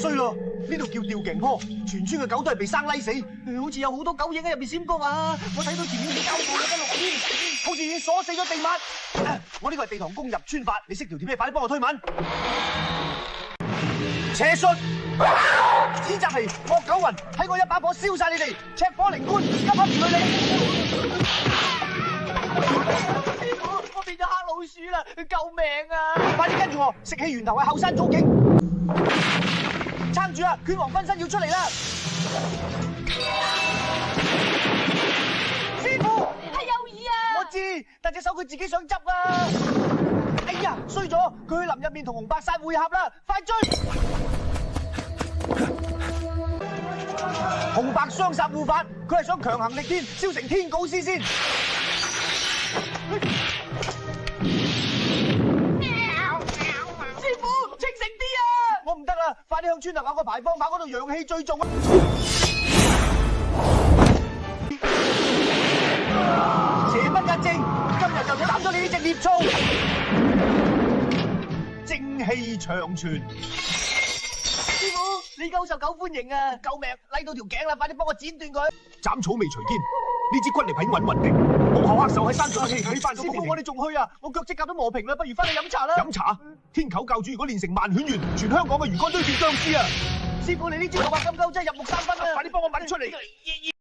衰咯！呢度叫吊頸坡，全村嘅狗都係被生拉死，好似有好多狗影喺入邊閃過啊！我睇到前面啲膠布有得錄添，好似已經鎖死咗地物。我呢個係地堂攻入村法，你識條鐵咩？快啲幫我推文。邪術，指責係惡狗魂，喺我一把火燒晒你哋，赤火靈官，急黑住佢哋。我變咗黑老鼠啦！救命啊！快啲跟住我，食氣源頭喺後山祖境。撐住啊！拳王分身要出嚟啦！師傅係有意啊！我知，但隻手佢自己想執啊！哎呀，衰咗！佢去林入面同紅白煞會合啦！快追！紅白雙煞護法，佢係想強行力天，燒成天稿師先。師傅，清醒啲啊！我唔得啦，快啲向村頭搞個牌坊，跑嗰度陽氣最重啊！邪不壓正，今日就斬咗你呢隻孽畜，正氣長存。師傅，你夠受狗歡迎啊！救命，拉到條頸啦，快啲幫我剪斷佢。斬草未除堅，呢支骨力品穩穩定。幕後黑手喺山上氣起翻。師傅，我哋仲去啊！我腳趾甲都磨平啦，不如翻去飲茶啦。飲茶？天狗教主如果練成萬犬元，全香港嘅魚乾都變僵屍啊！師傅，你呢招六合金鈎真係入木三分啊！快啲幫我搵出嚟。